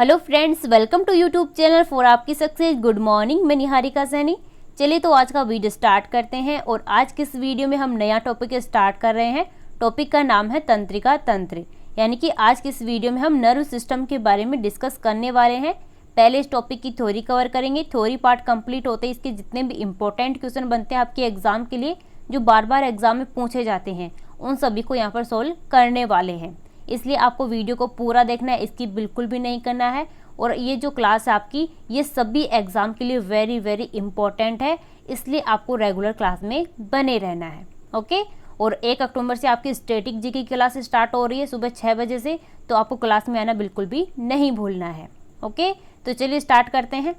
Hello friends, welcome to YouTube channel for आपकी success. Good morning, मैं निहारिका सैनी। चलिए तो आज का वीडियो स्टार्ट करते हैं और आज के इस वीडियो में हम नया टॉपिक स्टार्ट कर रहे हैं। टॉपिक का नाम है तंत्रिका तंत्र, यानी कि आज के इस वीडियो में हम नर्व सिस्टम के बारे में डिस्कस करने वाले हैं। पहले इस टॉपिक की थ्योरी कवर करेंगे। थ्योरी पार्ट कंप्लीट होते ही इसके जितने भी इंपॉर्टेंट क्वेश्चन बनते हैं आपके एग्जाम के लिए, जो बार बार एग्जाम में पूछे जाते हैं, उन सभी को यहाँ पर सोल्व करने वाले हैं। इसलिए आपको वीडियो को पूरा देखना है, इसकी बिल्कुल भी नहीं करना है। और ये जो क्लास है आपकी, ये सभी एग्जाम के लिए वेरी वेरी इंपॉर्टेंट है, इसलिए आपको रेगुलर क्लास में बने रहना है। ओके। और 1 अक्टूबर से आपकी स्टैटिक जी की क्लास स्टार्ट हो रही है सुबह 6 बजे से, तो आपको क्लास में आना बिल्कुल भी नहीं भूलना है। ओके, तो चलिए स्टार्ट करते हैं।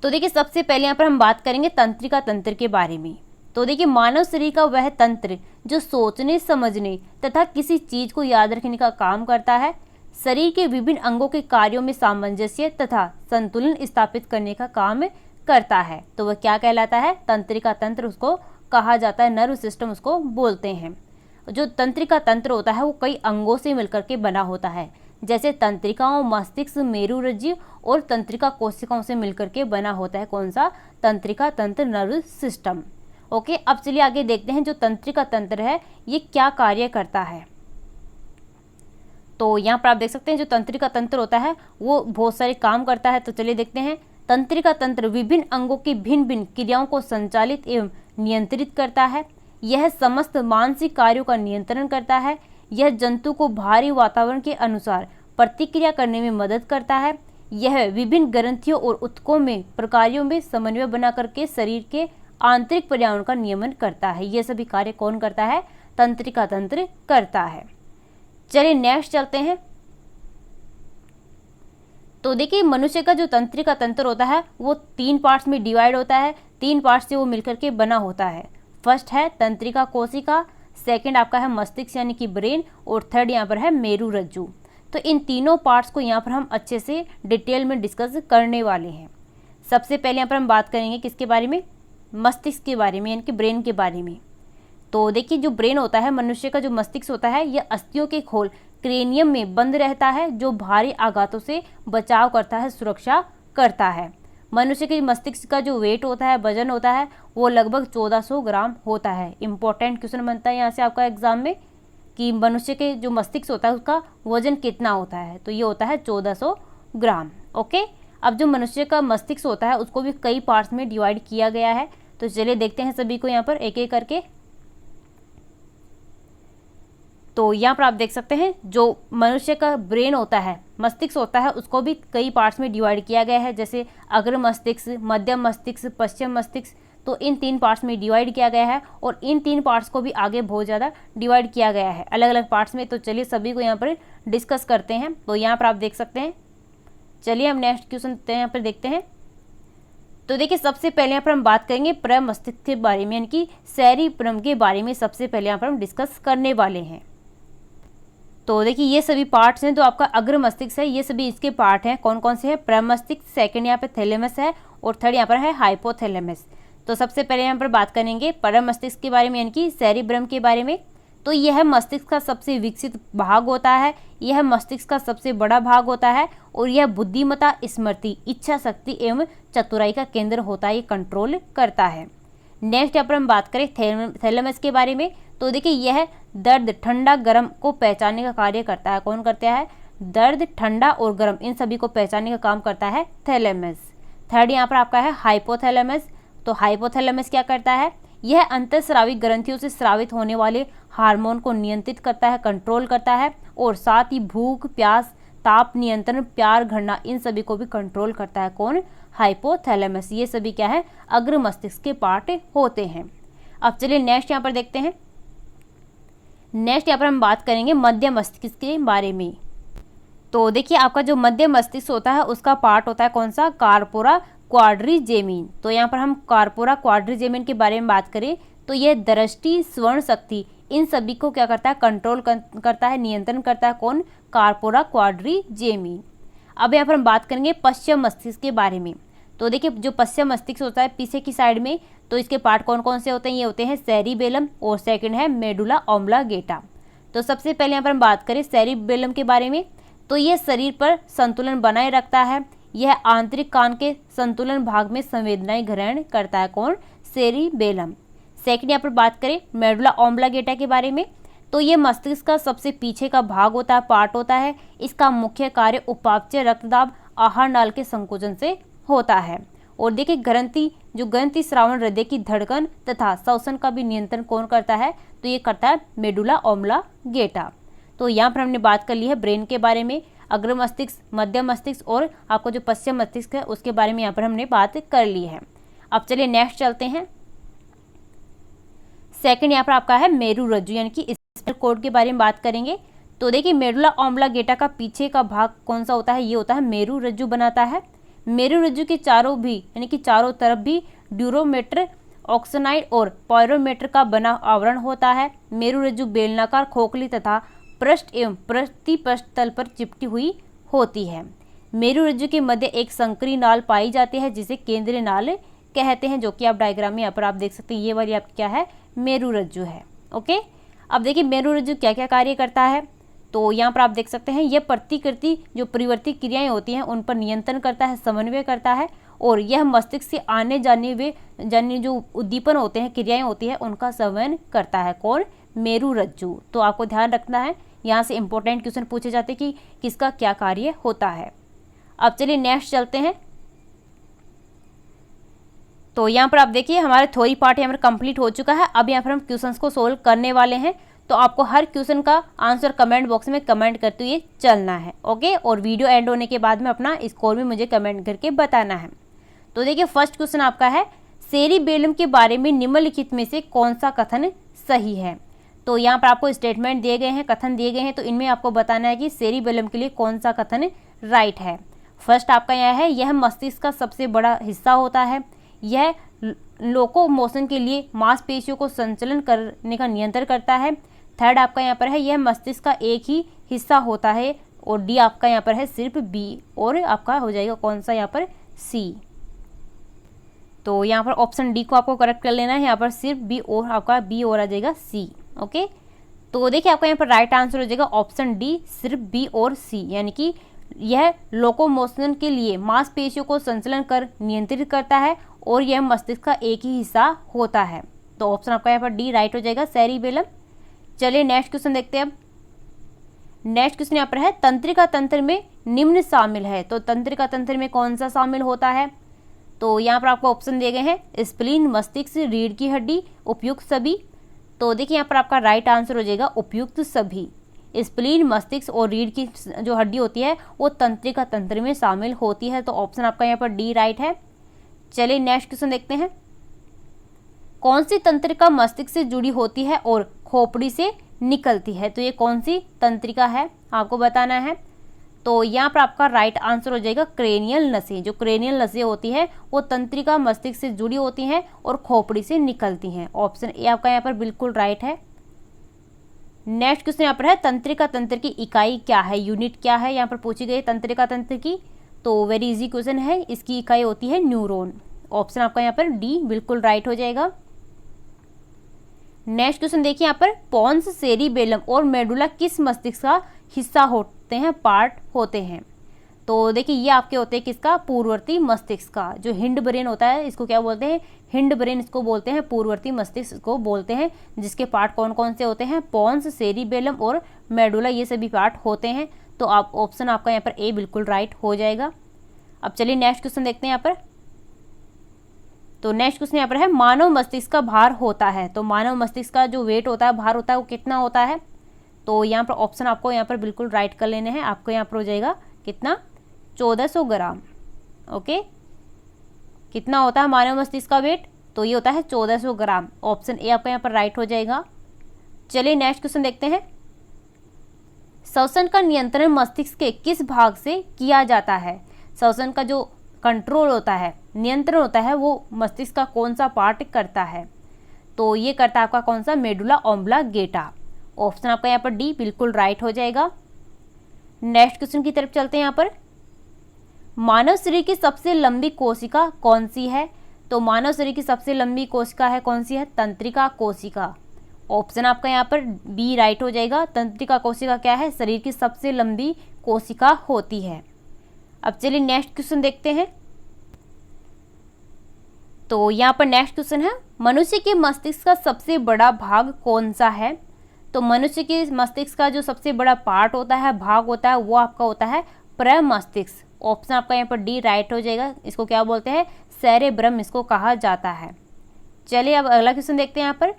तो देखिए, सबसे पहले यहाँ पर हम बात करेंगे तंत्रिका तंत्र के बारे में। तो देखिए, मानव शरीर का वह तंत्र जो सोचने, समझने तथा किसी चीज को याद रखने का काम करता है, शरीर के विभिन्न अंगों के कार्यों में सामंजस्य तथा संतुलन स्थापित करने का काम करता है, तो वह क्या कहलाता है? तंत्रिका तंत्र उसको कहा जाता है, नर्व सिस्टम उसको बोलते हैं। जो तंत्रिका तंत्र होता है वो कई अंगों से मिलकर के बना होता है, जैसे तंत्रिकाओं, मस्तिष्क, मेरुरज्जु और तंत्रिका कोशिकाओं से मिलकर के बना होता है। कौन सा? तंत्रिका तंत्र, नर्व सिस्टम। ओके, अब चलिए आगे देखते हैं जो तंत्रिका तंत्र है ये क्या कार्य करता है। तो यहाँ पर आप देख सकते हैं जो तंत्रिका तंत्र होता है वो बहुत सारे काम करता है। तो चलिए देखते हैं। तंत्रिका तंत्र विभिन्न अंगों की भिन्न भिन्न क्रियाओं को संचालित एवं नियंत्रित करता है। यह समस्त मानसिक कार्यों का नियंत्रण करता है। यह जंतु को बाहरी वातावरण के अनुसार प्रतिक्रिया करने में मदद करता है। यह विभिन्न ग्रंथियों और ऊतकों में प्रकारों में समन्वय बना करके शरीर के आंतरिक पर्यावरण का नियमन करता है। ये सभी कार्य कौन करता है? तंत्रिका तंत्र करता है। चलिए नेक्स्ट चलते हैं। तो देखिए, मनुष्य का जो तंत्रिका तंत्र होता है वो 3 पार्ट्स में डिवाइड होता है। 3 पार्ट्स से वो मिलकर के बना होता है। फर्स्ट है तंत्रिका कोशिका, सेकंड आपका है मस्तिष्क यानी कि ब्रेन, और थर्ड यहाँ पर है मेरुरज्जु। तो इन तीनों पार्ट्स को यहाँ पर हम अच्छे से डिटेल में डिस्कस करने वाले हैं। सबसे पहले यहाँ पर हम बात करेंगे किसके बारे में? मस्तिष्क के बारे में, यानी कि ब्रेन के बारे में। तो देखिए, जो ब्रेन होता है, मनुष्य का जो मस्तिष्क होता है, यह अस्थियों के खोल क्रेनियम में बंद रहता है, जो भारी आघातों से बचाव करता है, सुरक्षा करता है। मनुष्य के मस्तिष्क का जो वेट होता है, वजन होता है, वो लगभग 1400 ग्राम होता है। इंपॉर्टेंट क्वेश्चन बनता है यहाँ से आपका एग्जाम में कि मनुष्य के जो मस्तिष्क होता है उसका वजन कितना होता है, तो ये होता है 1400 ग्राम। ओके। अब जो मनुष्य का मस्तिष्क होता है उसको भी कई पार्ट्स में डिवाइड किया गया है। तो चलिए देखते हैं सभी को यहाँ पर एक एक करके। तो यहाँ पर आप देख सकते हैं जो मनुष्य का ब्रेन होता है, मस्तिष्क होता है, उसको भी कई पार्ट्स में डिवाइड किया गया है, जैसे अग्र मस्तिष्क, मध्यम मस्तिष्क, पश्चिम मस्तिष्क। तो इन 3 पार्ट्स में डिवाइड किया गया है और इन 3 पार्ट्स को भी आगे बहुत ज़्यादा डिवाइड किया गया है अलग अलग पार्ट्स में। तो चलिए सभी को यहाँ पर डिस्कस करते हैं। तो यहाँ पर आप देख सकते हैं। चलिए हम नेक्स्ट क्वेश्चन यहाँ पर देखते हैं। तो देखिए, सबसे पहले यहाँ पर हम बात करेंगे प्रमस्तिष्क के बारे में, यानी कि सेरिब्रम के बारे में सबसे पहले यहाँ पर हम डिस्कस करने वाले हैं। तो देखिए, ये सभी पार्ट्स हैं। तो आपका अग्र मस्तिष्क है, ये सभी इसके पार्ट हैं। कौन कौन से हैं? प्रमस्तिष्क, सेकंड यहाँ पे थैलेमस है, और थर्ड यहाँ पर है हाइपोथैलेमस। तो सबसे पहले यहाँ पर बात करेंगे प्रमस्तिष्क के बारे में, यानी कि सेरिब्रम के बारे में। तो यह मस्तिष्क का सबसे विकसित भाग होता है, यह मस्तिष्क का सबसे बड़ा भाग होता है, और यह बुद्धिमत्ता, स्मृति, इच्छा शक्ति एवं चतुराई का केंद्र होता है, ये कंट्रोल करता है। नेक्स्ट यहाँ पर हम बात करें थैलेमस के बारे में। तो देखिए, यह दर्द, ठंडा, गर्म को पहचानने का कार्य करता है। कौन करता है? दर्द, ठंडा और गर्म, इन सभी को पहचानने का काम करता है थैलेमस। थर्ड यहाँ पर आपका है हाइपोथैलेमस। तो हाइपोथैलेमस क्या करता है? यह अंतःस्रावी ग्रंथियों से स्रावित होने वाले हार्मोन को नियंत्रित करता है, कंट्रोल करता है, और साथ ही भूख, प्यास, ताप नियंत्रण, प्यार, घृणा, इन सभी को भी कंट्रोल करता है। कौन? हाइपोथैलेमस। ये सभी क्या है? अग्र मस्तिष्क के पार्ट होते हैं। अब चलिए नेक्स्ट यहाँ पर देखते हैं। नेक्स्ट यहाँ पर हम बात करेंगे मध्य मस्तिष्क के बारे में। तो देखिए, आपका जो मध्य मस्तिष्क होता है उसका पार्ट होता है कौन सा? कार्पोरा क्वाड्रिजेमिन। तो यहाँ पर हम कार्पोरा क्वाड्रिजेमिन के बारे में बात करें तो यह दृष्टि, श्रवण शक्ति, इन सभी को क्या करता है? कंट्रोल करता है, नियंत्रण करता है। कौन? कार्पोरा क्वाड्रिजेमिन। अब यहाँ पर हम बात करेंगे पश्चिम मस्तिष्क के बारे में। तो देखिए, जो पश्चिम मस्तिष्क होता है पीछे की साइड में, तो इसके पार्ट कौन कौन से होते हैं? ये होते हैं सेरिबेलम, और सेकंड है मेडुला ऑब्लांगेटा। तो सबसे पहले यहाँ पर हम बात करें सेरिबेलम के बारे में। तो यह शरीर पर संतुलन बनाए रखता है। यह आंतरिक कान के संतुलन भाग में संवेदनाएं ग्रहण करता है। कौन? सेरिबेलम। सेकंड यहाँ पर बात करें मेडुला ऑब्लांगेटा के बारे में, तो ये मस्तिष्क का सबसे पीछे का भाग होता है, पार्ट होता है। इसका मुख्य कार्य उपापचय रक्तदाब आहार नाल के संकोचन से होता है। और देखिए ग्रंथि श्रावण हृदय की धड़कन तथा श्वसन का भी नियंत्रण कौन करता है? तो ये करता है मेडुला ऑब्लांगेटा। तो यहाँ पर हमने बात कर ली है ब्रेन के बारे में, अग्र मस्तिष्क, मध्य मस्तिष्क और आपको जो पश्चिम मस्तिष्क है उसके बारे में यहाँ पर हमने बात कर ली है। अब चलिए नेक्स्ट चलते हैं। सेकंड यहाँ पर आपका है मेरु रज्जु, यानी कि स्पाइनल कॉर्ड के बारे में बात करेंगे। तो देखिए मेडुला ऑब्लांगेटा का पीछे का भाग कौन सा होता है? ये होता है मेरु रज्जु बनाता है। मेरु रज्जु के चारों भी यानी कि चारों तरफ भी ड्यूरोमेटर, ऑक्सोनाइड और पायरोमेटर का बना आवरण होता है। मेरु रज्जु बेलनाकार, खोखली तथा पृष्ठ एवं प्रतिपृष्ठ तल पर चिपटी हुई होती है। मेरु रज्जु के मध्य एक संकरी नाल पाई जाती है जिसे केंद्रीय नाल कहते हैं, जो कि आप डायग्राम में यहाँ पर आप देख सकते हैं। ये वाली आपकी क्या है? मेरु रज्जु है। ओके, अब देखिए मेरु रज्जु क्या क्या कार्य करता है। तो यहाँ पर आप देख सकते हैं यह प्रतिकृति जो परिवर्ती क्रियाएं होती हैं उन पर नियंत्रण करता है, समन्वय करता है। और यह मस्तिष्क से आने जाने जो उद्दीपन होते हैं, क्रियाएं होती है, उनका संवहन करता है। कौन? मेरु रज्जु। तो आपको ध्यान रखना है, यहाँ से इंपॉर्टेंट क्वेश्चन पूछे जाते हैं कि किसका क्या कार्य होता है। अब चलिए नेक्स्ट चलते हैं। तो यहाँ पर आप देखिए हमारा थ्योरी पार्ट यहाँ पर कंप्लीट हो चुका है। अब यहाँ पर हम क्वेश्चंस को सोल्व करने वाले हैं। तो आपको हर क्वेश्चन का आंसर कमेंट बॉक्स में कमेंट करते हुए चलना है। ओके, और वीडियो एंड होने के बाद में अपना स्कोर भी मुझे कमेंट करके बताना है। तो देखिए फर्स्ट क्वेश्चन आपका है सेरिबेलम के बारे में निम्नलिखित में से कौन सा कथन सही है। तो यहाँ पर आपको स्टेटमेंट दिए गए हैं, कथन दिए गए हैं, तो इनमें आपको बताना है कि सेरिबेलम के लिए कौन सा कथन राइट है। फर्स्ट आपका यह है, यह मस्तिष्क का सबसे बड़ा हिस्सा होता है। यह लोकोमोशन के लिए मांसपेशियों को संचलन करने का नियंत्रण करता है। थर्ड आपका यहाँ पर है, यह मस्तिष्क का एक ही हिस्सा होता है। और डी आपका यहाँ पर है सिर्फ बी, और आपका हो जाएगा कौन सा यहाँ पर? सी। तो यहाँ पर ऑप्शन डी को आपको करेक्ट कर लेना है, यहाँ पर सिर्फ बी और आपका बी और आ जाएगा सी। ओके, तो देखिए आपका यहाँ पर राइट आंसर हो जाएगा ऑप्शन डी, सिर्फ बी और सी, यानी कि यह लोकोमोशन के लिए मांसपेशियों को संचलन कर नियंत्रित करता है और यह मस्तिष्क का एक ही हिस्सा होता है। तो ऑप्शन आपका यहाँ पर डी राइट हो जाएगा, सेरिबेलम। चलिए नेक्स्ट क्वेश्चन देखते हैं। अब नेक्स्ट क्वेश्चन यहाँ पर है तंत्रिका तंत्र में निम्न शामिल है। तो तंत्रिका तंत्र में कौन सा शामिल होता है? तो यहाँ पर आपको ऑप्शन दिए गए हैं स्प्लीन, मस्तिष्क, रीढ़ की हड्डी, उपयुक्त सभी। तो देखिए यहाँ पर आपका राइट आंसर हो जाएगा उपयुक्त सभी। स्प्लीन, मस्तिष्क और रीढ़ की जो हड्डी होती है वो तंत्रिका तंत्र में शामिल होती है। तो ऑप्शन आपका यहाँ पर डी राइट है। चलिए नेक्स्ट क्वेश्चन देखते हैं। कौन सी तंत्रिका मस्तिष्क से जुड़ी होती है और खोपड़ी से निकलती है? तो ये कौन सी तंत्रिका है आपको बताना है। तो यहाँ पर आपका राइट आंसर हो जाएगा क्रेनियल नसें। जो क्रेनियल नसें होती है वो तंत्रिका मस्तिष्क से जुड़ी होती हैं और खोपड़ी से निकलती हैं। ऑप्शन ए आपका यहाँ पर बिल्कुल राइट है। नेक्स्ट क्वेश्चन यहाँ पर है तंत्रिका तंत्र की इकाई क्या है, यूनिट क्या है, यहाँ पर पूछी गई तंत्रिका तंत्र की। तो वेरी इजी क्वेश्चन है, इसकी इकाई होती है न्यूरॉन। ऑप्शन आपका यहाँ पर डी बिल्कुल राइट हो जाएगा। नेक्स्ट क्वेश्चन देखिए यहाँ पर पोन्स, सेरिबेलम और मेडुला किस मस्तिष्क का हिस्सा होते हैं, पार्ट होते हैं? तो देखिए ये आपके होते हैं किसका? पूर्ववर्ती मस्तिष्क का। जो हिंड ब्रेन होता है इसको क्या बोलते हैं? हिंड ब्रेन इसको बोलते हैं, पूर्ववर्ती मस्तिष्क को बोलते हैं, जिसके पार्ट कौन कौन से होते हैं? पोन्स, सेरिबेलम और मेडुला, ये सभी पार्ट होते हैं। तो आप ऑप्शन आपका यहाँ पर ए बिल्कुल राइट हो जाएगा। अब चलिए नेक्स्ट क्वेश्चन देखते हैं यहाँ पर। तो नेक्स्ट क्वेश्चन यहाँ पर है मानव मस्तिष्क का भार होता है। तो मानव मस्तिष्क का जो वेट होता है, भार होता है, वो कितना होता है? तो यहाँ पर ऑप्शन आपको यहाँ पर बिल्कुल राइट कर लेने हैं। आपको यहाँ पर हो जाएगा कितना? 1400 ग्राम। ओके, कितना होता है मानव मस्तिष्क का वेट? तो ये होता है 1400 ग्राम। ऑप्शन ए आपका यहाँ पर राइट हो जाएगा। चलिए नेक्स्ट क्वेश्चन देखते हैं। श्वसन का नियंत्रण मस्तिष्क के किस भाग से किया जाता है? श्वसन का जो कंट्रोल होता है, नियंत्रण होता है, वो मस्तिष्क का कौन सा पार्ट करता है? तो ये करता है आपका कौन सा? Medulla oblongata. ऑप्शन आपका यहाँ पर डी बिल्कुल राइट हो जाएगा। नेक्स्ट क्वेश्चन की तरफ चलते हैं। यहाँ पर मानव शरीर की सबसे लंबी कोशिका कौन सी है? तो मानव शरीर की सबसे लंबी कोशिका है कौन सी है? तंत्रिका कोशिका। ऑप्शन आपका यहाँ पर बी राइट हो जाएगा। तंत्रिका कोशिका क्या है? शरीर की सबसे लंबी कोशिका होती है। अब चलिए नेक्स्ट क्वेश्चन देखते हैं। तो यहाँ पर नेक्स्ट क्वेश्चन है, मनुष्य के मस्तिष्क का सबसे बड़ा भाग कौन सा है? तो मनुष्य के मस्तिष्क का जो सबसे बड़ा पार्ट होता है, भाग होता है, वो आपका होता है प्रमस्तिष्क। ऑप्शन आपका यहाँ पर डी राइट हो जाएगा। इसको क्या बोलते हैं? सेरेब्रम इसको कहा जाता है। चलिए अब अगला क्वेश्चन देखते हैं। यहाँ पर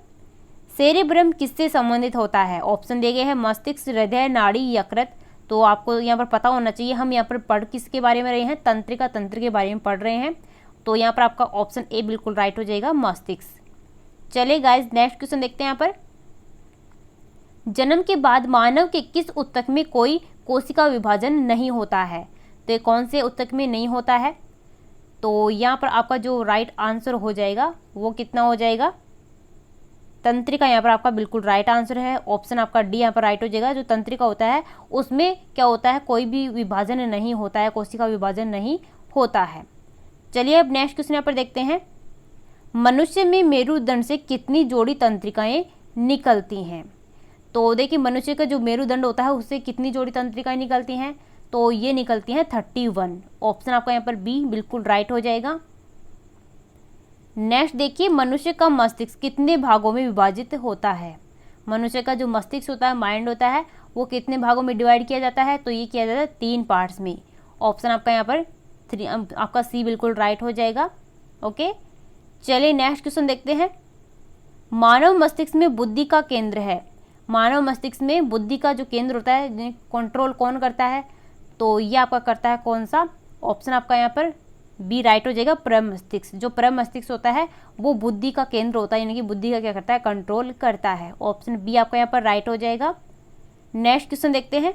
सेरेब्रम किससे संबंधित होता है? ऑप्शन दिए गए हैं मस्तिष्क, हृदय, नाड़ी, यकृत। तो आपको यहाँ पर पता होना चाहिए। हम यहाँ पर पढ़ किसके बारे में रहे हैं? तंत्रिका तंत्र के बारे में पढ़ रहे हैं। तो यहाँ पर आपका ऑप्शन ए बिल्कुल राइट हो जाएगा, मस्तिष्क। चलिए गाइस नेक्स्ट क्वेश्चन देखते हैं। यहाँ पर जन्म के बाद मानव के किस ऊतक में कोई कोशिका विभाजन नहीं होता है? तो ये कौन से ऊतक में नहीं होता है? तो यहाँ पर आपका जो राइट आंसर हो जाएगा वो कितना हो जाएगा? तंत्रिका यहाँ पर आपका बिल्कुल राइट आंसर है। ऑप्शन आपका डी यहाँ पर राइट हो जाएगा। जो तंत्रिका होता है उसमें क्या होता है? कोई भी विभाजन नहीं होता है, कोशिका विभाजन नहीं होता है। चलिए अब नेक्स्ट क्वेश्चन यहाँ पर देखते हैं। मनुष्य में मेरुदंड से कितनी जोड़ी तंत्रिकाएं निकलती हैं? तो देखिए मनुष्य का जो मेरुदंड होता है उससे कितनी जोड़ी तंत्रिकाएं निकलती हैं? तो ये निकलती हैं 31। ऑप्शन आपका यहाँ पर बी बिल्कुल राइट हो जाएगा। नेक्स्ट देखिए, मनुष्य का मस्तिष्क कितने भागों में विभाजित होता है? मनुष्य का जो मस्तिष्क होता है, माइंड होता है, वो कितने भागों में डिवाइड किया जाता है? तो ये किया जाता है 3 पार्ट्स में। ऑप्शन आपका यहाँ पर 3, आपका सी बिल्कुल राइट हो जाएगा। ओके, चलिए नेक्स्ट क्वेश्चन देखते हैं। मानव मस्तिष्क में बुद्धि का केंद्र है। मानव मस्तिष्क में बुद्धि का जो केंद्र होता है, कंट्रोल कौन करता है? तो ये आपका करता है कौन सा? ऑप्शन आपका यहाँ पर बी राइट हो जाएगा, प्रमस्तिष्क। जो प्रमस्तिष्क होता है वो बुद्धि का केंद्र होता है, यानी कि बुद्धि का क्या करता है? कंट्रोल करता है। ऑप्शन बी आपका यहाँ पर राइट हो जाएगा। नेक्स्ट क्वेश्चन देखते हैं।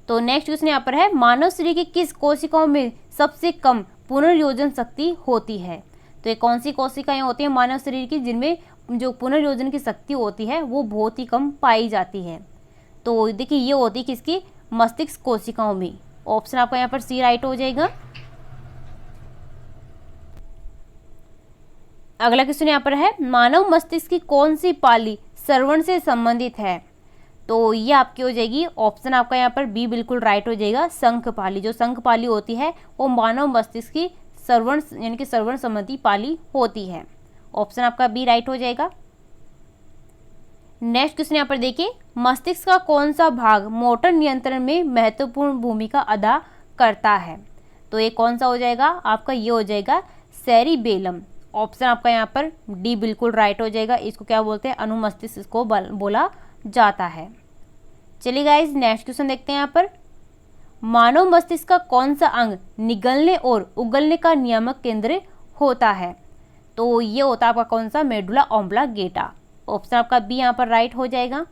तो नेक्स्ट क्वेश्चन यहाँ पर है, मानव शरीर की किस कोशिकाओं में सबसे कम पुनर्योजन शक्ति होती है? तो ये कौन सी कोशिकाएं होती हैं मानव शरीर की जिनमें जो पुनर्योजन की शक्ति होती है वो बहुत ही कम पाई जाती है? तो देखिए ये होती है किसकी? मस्तिष्क कोशिकाओं में। ऑप्शन आपका यहाँ पर सी राइट हो जाएगा। अगला क्वेश्चन यहाँ पर है, मानव मस्तिष्क की कौन सी पाली श्रवण से संबंधित है? तो ये आपकी हो जाएगी, ऑप्शन आपका यहाँ पर बी बिल्कुल राइट हो जाएगा, शंख पाली। जो शंख पाली होती है वो मानव मस्तिष्क की श्रवण यानी कि श्रवण संबंधी पाली होती है। ऑप्शन आपका बी राइट हो जाएगा। नेक्स्ट क्वेश्चन यहाँ पर देखिए, मस्तिष्क का कौन सा भाग मोटर नियंत्रण में महत्वपूर्ण भूमिका अदा करता है? तो ये कौन सा हो जाएगा? आपका ये हो जाएगा सेरिबेलम। ऑप्शन आपका यहाँ पर डी बिल्कुल राइट हो जाएगा। इसको क्या बोलते हैं? अनुमस्तिष्क इसको बोला जाता है। चलिए गाइस नेक्स्ट क्वेश्चन देखते हैं। यहाँ पर मानव मस्तिष्क का कौन सा अंग निगलने और उगलने का नियामक केंद्र होता है? तो ये होता है आपका कौन सा? Medulla oblongata. ऑप्शन आपका बी यहाँ पर राइट हो जाएगा।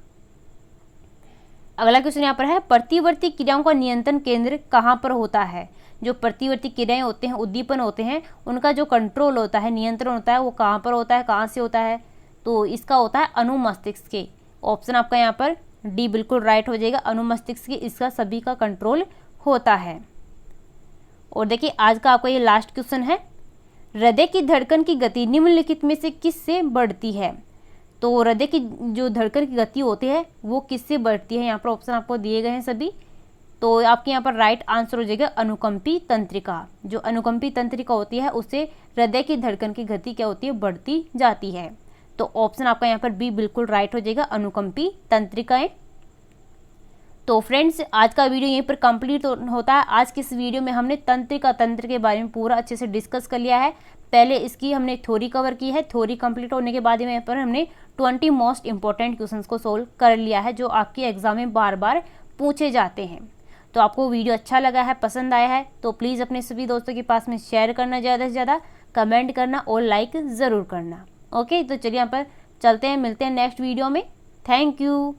अगला क्वेश्चन यहाँ पर है, प्रतिवर्ती क्रियाओं का नियंत्रण केंद्र कहाँ पर होता है? जो प्रतिवर्ती क्रियाएं होते हैं, उद्दीपन होते हैं, उनका जो कंट्रोल होता है, नियंत्रण होता है, वो कहाँ पर होता है? कहाँ से होता है? तो इसका होता है अनुमस्तिष्क के। ऑप्शन आपका यहाँ पर डी बिल्कुल राइट हो जाएगा, अनुमस्तिष्क के इसका सभी का कंट्रोल होता है। और देखिए आज का आपका ये लास्ट क्वेश्चन है, हृदय की धड़कन की गति निम्नलिखित में से किससे बढ़ती है? तो हृदय की जो धड़कन की गति होती है वो किससे बढ़ती है? यहाँ पर ऑप्शन आपको दिए गए हैं सभी। तो आपके यहाँ पर राइट आंसर हो जाएगा अनुकंपी तंत्रिका। जो अनुकंपी तंत्रिका होती है उससे हृदय की धड़कन की गति क्या होती है? बढ़ती जाती है। तो ऑप्शन आपका यहाँ पर बी बिल्कुल राइट हो जाएगा, अनुकंपी तंत्रिकाएं। तो फ्रेंड्स आज का वीडियो यहीं पर कंप्लीट होता है। आज की इस वीडियो में हमने तंत्रिका तंत्र के बारे में पूरा अच्छे से डिस्कस कर लिया है। पहले इसकी हमने थ्योरी कवर की है, थ्योरी कंप्लीट होने के बाद यहाँ पर हमने 20 मोस्ट इंपॉर्टेंट क्वेश्चंस को सोल्व कर लिया है जो आपके एग्जाम में बार बार पूछे जाते हैं। तो आपको वीडियो अच्छा लगा है, पसंद आया है तो प्लीज़ अपने सभी दोस्तों के पास में शेयर करना, ज़्यादा से ज़्यादा कमेंट करना और लाइक ज़रूर करना। ओके, तो चलिए यहाँ पर चलते हैं, मिलते हैं नेक्स्ट वीडियो में। Thank you.